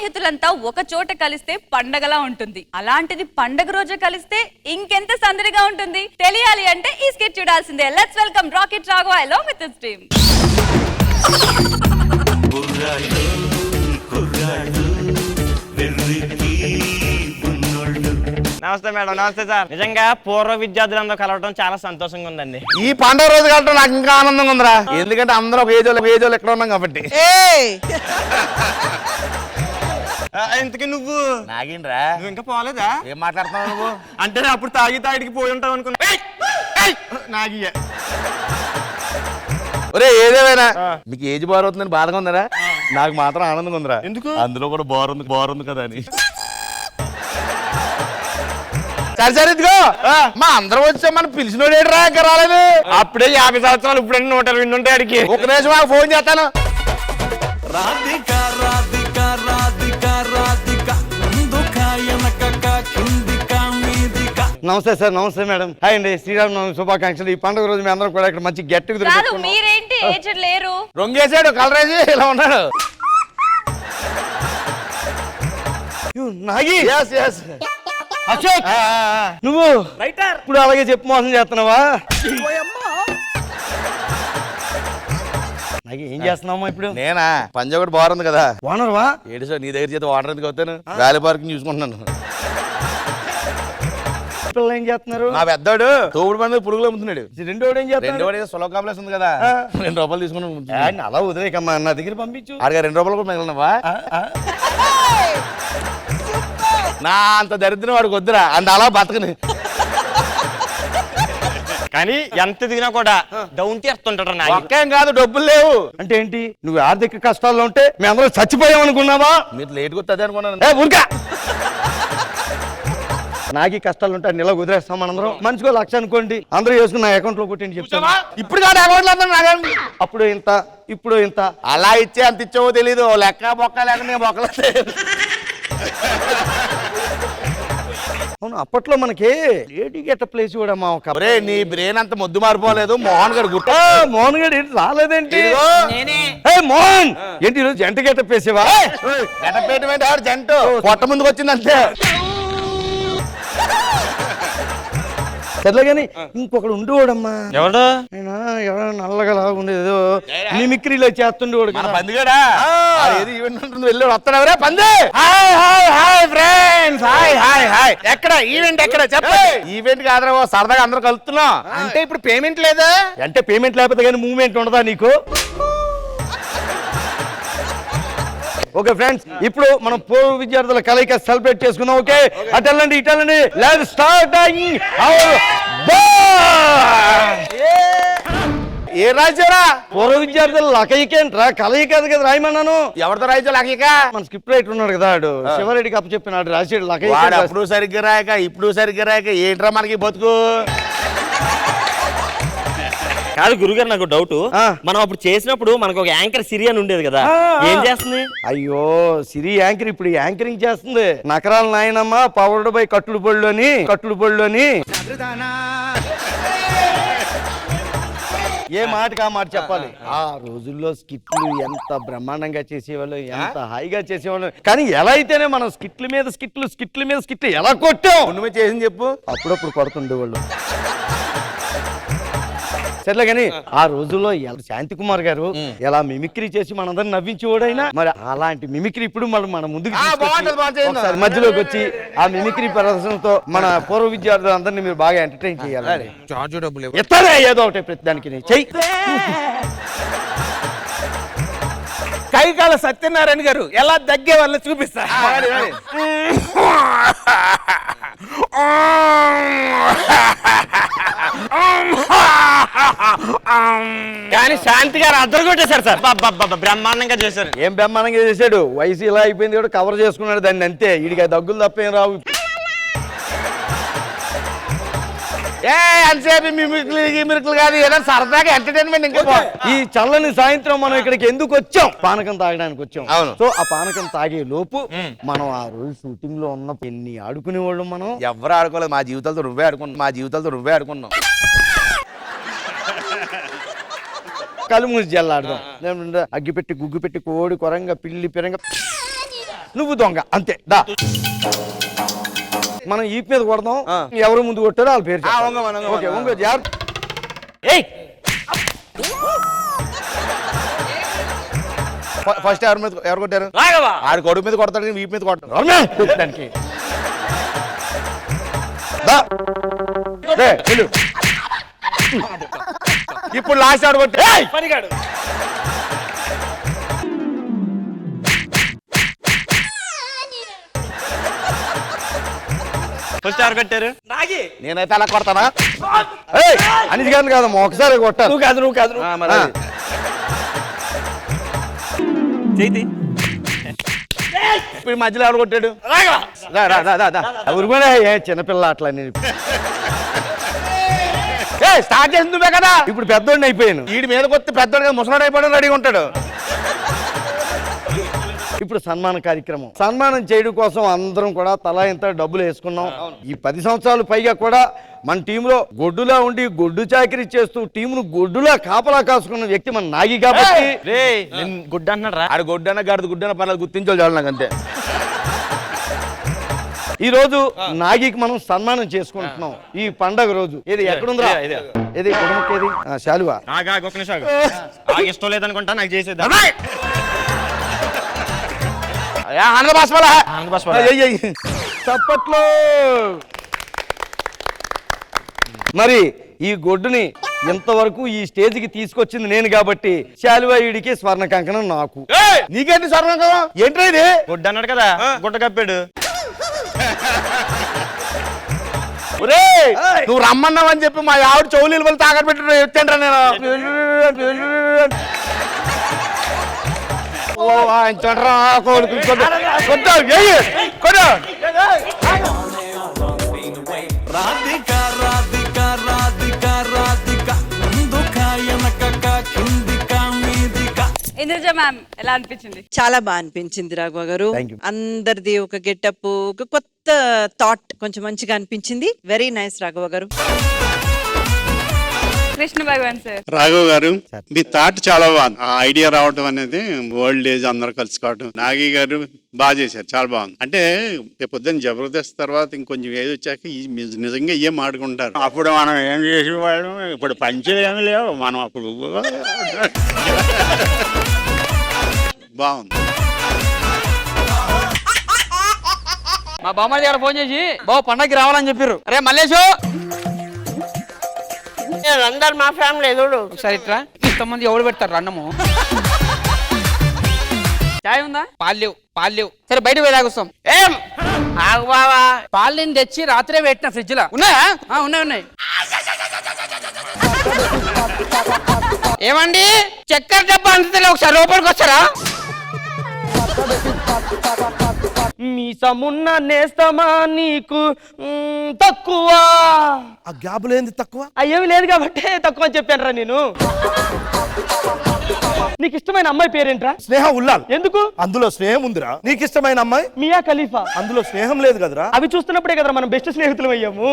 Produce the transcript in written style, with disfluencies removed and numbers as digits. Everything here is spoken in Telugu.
స్నేహితులంతా ఒక చోట కలిస్తే పండగలా ఉంటుంది. అలాంటిది పండగ రోజు కలిస్తే ఇంకెంత సందడిగా ఉంటుంది. తెలియాలి అంటే ఈ స్కిట్ చూడాల్సిందే. Let's welcome rocket Raghava along with his team. నమస్తే మేడం. నమస్తే సార్. నిజంగా పూర్వ విద్యార్థులందరూ కలవడం చాలా సంతోషంగా ఉందండి. ఈ పండుగ రోజు కలవడం నాకు ఇంకా ఆనందంగా ఉందిరా. ఎందుకంటే అందరూ ఒక ఏజోలు ఎక్కడ ఉన్నాం కాబట్టి. ఇంతకీ నువ్వు నాగినరా నువ్వు ఇంకా పోలేదా? ఏం మాట్లాడుతున్నావు నువ్వు? అంటే అప్పుడు తాగిడికి పోయి ఉంటావు అనుకున్నా. నాగియ ఒరే ఏదేమైనా మీకు ఏజ్ బార్ అవుతుందని బాధగా ఉందరా? నాకు మాత్రం ఆనందంగా ఉందిరా. ఎందుకు? అందులో కూడా బారుంది కదా అని. సరే ఇదిగో మా అందరం వచ్చా మనం పిలిచినోడు ఏడు రా ఇంకా రాలేదు. అప్పుడే 50 సంవత్సరాలు ఇప్పుడు 120 ఉంటాయి అడిగి. ఒక నిమిషం మాకు ఫోన్ చేస్తాను. నమస్తే సార్. నమస్తే మేడం. హాయ్ అండి. శ్రీరామనవమి శుభాకాంక్షలు. ఈ పండుగ రోజు మీ అందరం కూడా ఇక్కడ మంచి గెట్ టుగెదర్ కాదు పెట్టుకున్నాం. మీరేంటి ఏజ్డ్ లేరు? రొంగేసాడు కలరేసి ఇలా ఉన్నాడు. నాగి yes. అశోక్ నువ్వు ఇప్పుడు అలాగే చెప్పు మోసం చేస్తున్నావా? నాగి ఏం చేస్తున్నావమ్మా ఇప్పుడు? నేనా పంజా కూడా బాగుంది కదా. ఓనర్వా? ఏడు సార్ నీ దగ్గర చేత వాటర్ ఎందుకు అవుతాను? గాలి పార్కింగ్ చూసుకుంటున్నాను. పిల్లలు ఏం చేస్తున్నారు? మా పెద్దోడు తోపుడు పండుగ పురుగులు అమ్ముతున్నాడు. రెండోడు ఏం చేస్తున్నాడు? రెండోడు ఏదో సులభ కాంప్లెక్స్ ఉంది కదా, 2 రూపాయలు తీసుకుని ఆయన అలా వదిలేకమ్మా, నా దగ్గర పంపించు. ఆడిగా 2 రూపాయలు కూడా మిగిలినవా? నా అంత దరిద్రం వాడికి వద్దురా, అంత అలా బతకని. కానీ ఎంత దిగినా కూడా డౌన్ చేస్తుంటాడు. నా ఒక్కేం కాదు, డబ్బులు లేవు అంటే ఏంటి? నువ్వు ఆర్థిక కష్టాల్లో ఉంటే మేము అందరం చచ్చిపోయాం అనుకున్నావా? మీరు లేట్ కొత్తది అనుకున్నాను. ఊరికా నాకు కష్టాలు ఉంటాయి, నిల కుదిరేస్తాం మనందరం. మనిషికో 1,00,000 అనుకోండి, అందరూ వేసుకుని నా అకౌంట్ లో కొట్టి చెప్తాను. ఇప్పుడు కాదు అకౌంట్ అప్పుడు ఇంత ఇప్పుడు ఇంత అలా ఇచ్చే అంత ఇచ్చావో తెలీదు. లెక్క బొక్క లేక నేను బొక్కలు. అవును, అప్పట్లో మనకి లేడీ గెట ప్లేస్ కూడా మా ఒక నీ బ్రెయిన్ అంత మొద్దు మారిపోలేదు. మోహన్ గారు గుట్ట మోహన్ గారు ఏంటి రాలేదేంటి? మోహన్ ఏంటి ఈరోజు జంట గెట పేసేవా? గెటపేటమేంటి? ఆవిడ జంట పొట్ట ముందుకు వచ్చింది అంతే. సర్లేగాని ఇంకొకడు ఉండేవాడమ్మా. ఎవడు? ఎవడో నల్లగా లాగా ఉండేది, ఏదో మిమిక్రీలో చేస్తుండేవాడు. మన పందిగాడా ఏది ఈవెంట్ ఉంటుంది, వెళ్ళి వస్తాడు. ఎవరే పంది? Hi friends. హాయ్. ఎక్కడ ఈవెంట్? ఎక్కడ చెప్ప. ఈవెంట్ కాదురా, సరదాగా అందరూ కలుస్తున్నాం. అంటే ఇప్పుడు పేమెంట్ లేదా? అంటే పేమెంట్ లేకపోతే కానీ మూవ్మెంట్ ఉండదా నీకు? ఓకే ఫ్రెండ్స్, ఇప్పుడు మనం పూర్వ విద్యార్థుల కలయిక సెలబ్రేట్ చేసుకుందాం. ఓకే, అటెళ్ళండి ఇటెళ్ళండి. Let's start. ఏ రాజ్యారా? పూర్వ విద్యార్థుల లకయికేంట్రా, కలయిక కదా రాయమన్నాను. ఎవరితో రాజ్యాలు అక్కడిక? మన స్క్రిప్ట్ రైటర్ ఉన్నాడు కదా, శివరెడ్డికి అప్పు చెప్పినాడు, రాసేడు లకయిక. అప్పుడు సరిగ్గా రాయక ఇప్పుడు సరిగ్గా రాయక ఏంట్రా మనకి బతుకు? కాదు గురుగారు, నాకు డౌట్. మనం అప్పుడు చేసినప్పుడు మనకు ఒక యాంకర్ సిరి అని ఉండేది కదా, ఏం చేస్తుంది? అయ్యో, సిరి యాంకర్ ఇప్పుడు యాంకరింగ్ చేస్తుంది. నకరాల నాయనమ్మ పవర్డ్ బై కట్టుడు బళ్ళు అని ఏ మాటకి ఆ మాట చెప్పాలి. ఆ రోజుల్లో స్కిట్లు ఎంత బ్రహ్మాండంగా చేసేవాళ్ళు, ఎంత హాయిగా చేసేవాళ్ళు. కానీ ఎలా అయితేనే మనం స్కిట్ల మీద స్కిట్లు ఎలా కొట్టాం. నువ్వే చేసింది చెప్పు. అప్పుడప్పుడు కొడుతుండేవాళ్ళు. సర్లే కానీ ఆ రోజుల్లో శాంతి కుమార్ గారు ఎలా మిమిక్రీ చేసి మనందరం నవ్వించేవాడైనా, మరి అలాంటి మిమిక్రీ ఇప్పుడు మన ముందుకు మధ్యలోకి వచ్చి ఆ మిమిక్రీ ప్రదర్శనతో మన పూర్వ విద్యార్థులు అందరినీ మీరు బాగా ఎంటర్టైన్ చేయాలి. ఎత్తారా ఏదో ఒకటి ప్రతి దానికి చెయ్యి. కైకాల సత్యనారాయణ గారు ఎలా దగ్గే వాళ్ళ చూపిస్తారు. కానీ శాంతి గారు అద్దరు కొట్టేశారు సార్. బ్రహ్మాండంగా చేశారు. ఏం బ్రహ్మాండంగా చేశాడు? వయసు ఇలా అయిపోయింది కూడా కవర్ చేసుకున్నాడు దాన్ని, అంతే. వీడికి దగ్గులు తప్పేం రావు. అంతసేపు మిమిక్రీలు కాదు, ఏదో సరదాగా ఎంటర్టైన్మెంట్. ఇంకా ఈ చల్లని సాయంత్రం మనం ఇక్కడికి ఎందుకు వచ్చాం? పానకం తాగడానికి వచ్చాం. అవును. సో ఆ పానకం తాగే లోపు మనం ఆ రోజు షూటింగ్ లో ఉన్న ఎన్ని ఆడుకునేవాళ్ళం మనం. ఎవరు ఆడుకోలేదు, మా జీవితాలతో నువ్వే ఆడుకున్నావు. కళ్ళు మూసి జల్లాడదాం. అగ్గి పెట్టి గుగ్గు పెట్టి కోడి కొరంగ పిల్లి పిరంగ నువ్వు దొంగ అంతే దా మనం ఈ మీద కొడదాం ఎవరు ముందు కొట్టారో వాళ్ళ పేరు చెప్పాలి. ఓకే ఇంకో జాగ్రత్త. ఏయ్ ఫస్ట్ ఎవరు కొట్టారు? రాఘవా ఆడి కొడుకు మీద కొడతాడు కానీ వీపు మీద కొడతాడు. రమ్య, కొట్టడానికి. దా. రే, వెళ్ళు. ఇప్పుడు లాస్ట్ ఆడు కొట్టే పనిగాడు ఫస్ట్ ఎవరు కట్టారు? నాగి. నేనైతే అలా కొడతానా? ఏయ్, అనిది గారిని కాదమ్మా ఒకసారి కొట్టాలి. నువ్వు కాదు మరి అది. చేతి ఇప్పుడు మధ్యలో ఎవరు కొట్టాడు? రాఘవా రా, రా, రా, రా, రా. ఊరుకోనే చిన్నపిల్ల అట్లా నేను స్టార్ట్ చేసింది నువ్వే కదా. ఇప్పుడు పెద్దోడిని అయిపోయాను. వీడి మీద కొత్త పెద్దోడు కదా, ముసలాడు అయిపోవడం రెడీగా ఉంటాడు. ఇప్పుడు సన్మాన కార్యక్రమం. సన్మానం చేయడం కోసం అందరం కూడా తలా ఇంత డబ్బులు వేసుకున్నాం. ఈ 10 సంవత్సరాలు పైగా కూడా మన టీంలో గొడ్డులా ఉండి గొడ్డు చాకరీ చేస్తూ టీమును గొడ్డులా కాపలా కాసుకున్న వ్యక్తి మన నాగి కాబట్టి గుడ్డ అంటున్నాడు రా. ఆడు గొడ్డన గాడిద గుడ్డన పర్లేదు గుర్తించాలి చాలు నాకు అంతే. ఈ రోజు నాగికి మనం సన్మానం చేసుకుంటున్నాం ఈ పండగ రోజు. ఇది ఎక్కడుందిరా? ఇది కుటుంబకేది శాలువా. ఒక్క నిమిషం ఆగు. ఇష్టం లేదనుకుంటా నాకు చేసేద్దాం. ఆనంద బాష్పాలా చప్పట్లో. మరి ఈ గొడ్డుని ఇంతవరకు ఈ స్టేజ్కి తీసుకొచ్చింది నేను కాబట్టి శాలువా ఈడికి స్వర్ణ కంకణం నాకు. నీకేంటి స్వర్ణం? ఏంట్రా ఇది? గుడ్డ అన్నాడు కదా, గుడ్డ కప్పాడు. నువ్వు రమ్మన్నావని చెప్పి మా ఆవిడ చెవులు వెళ్ళి తాగట్టు పెట్టి ఎత్తాండ్రా నేను. ఇంద్రజ మ్యామ్ ఎలా అనిపించింది? చాలా బాగా అనిపించింది రాఘవ గారు. Thank you. అందరిది ఒక గెటప్, ఒక కొత్త థాట్ కొంచెం మంచిగా అనిపించింది. వెరీ నైస్ రాఘవ గారు. కృష్ణ భగవాన్ సార్. రాఘవ్ గారు మీ థాట్ చాలా బాగుంది. ఆ ఐడియా రావటం అనేది ఓల్డ్ ఏజ్ అందరూ కలుసుకోవటం. నాగి గారు బాగా చేశారు, చాలా బాగుంది. అంటే పొద్దున్న జబర్దస్త్ తర్వాత ఇంకొంచెం ఏజ్ వచ్చాక నిజంగా ఏం ఆడుకుంటారు. అప్పుడు మనం ఏం చేసేవాళ్ళం, ఇప్పుడు పంచులు ఏమి లేవు. మనం అప్పుడు బాగుంది. మా బామ్మడి గారు ఫోన్ చేసి బాబు పండగకి రావాలని చెప్పారు. అరే మల్లేషు అందరు మా ఫ్యామిలీ ఎదుడు ఒకసారి ఇట్రా. ఇంతమంది ఎవడు పెడతారు అన్నము? చాయ్ ఉందా? పాలు సరే బయట పోయి తాగొస్తాం. ఏం ఆగు బావా, పాలు నేను తెచ్చి రాత్రే పెట్టిన ఫ్రిడ్జ్ లో. ఉన్నాయా? ఉన్నాయి. ఏమండి చక్కెర డబ్బా అంతే, ఒకసారి లోపలికి వస్తారా? మీసమున్న నేస్తమా నీకు తక్కువ. ఆ గ్యాప్ లేని తక్కువ అయ్యేమి లేదు కాబట్టి తక్కువ అని చెప్పాను రా నేను. నీకు ఇష్టమైన అమ్మాయి పేరేంట్రా? స్నేహ ఉల్లాల్. ఎందుకు? అందులో స్నేహం ఉందిరా. నీకు ఇష్టమైన అమ్మాయి మియా ఖలీఫా. అందులో స్నేహం లేదు కదరా. అవి చూస్తున్నప్పుడే కదరా మనం బెస్ట్ స్నేహితులు అయ్యాము.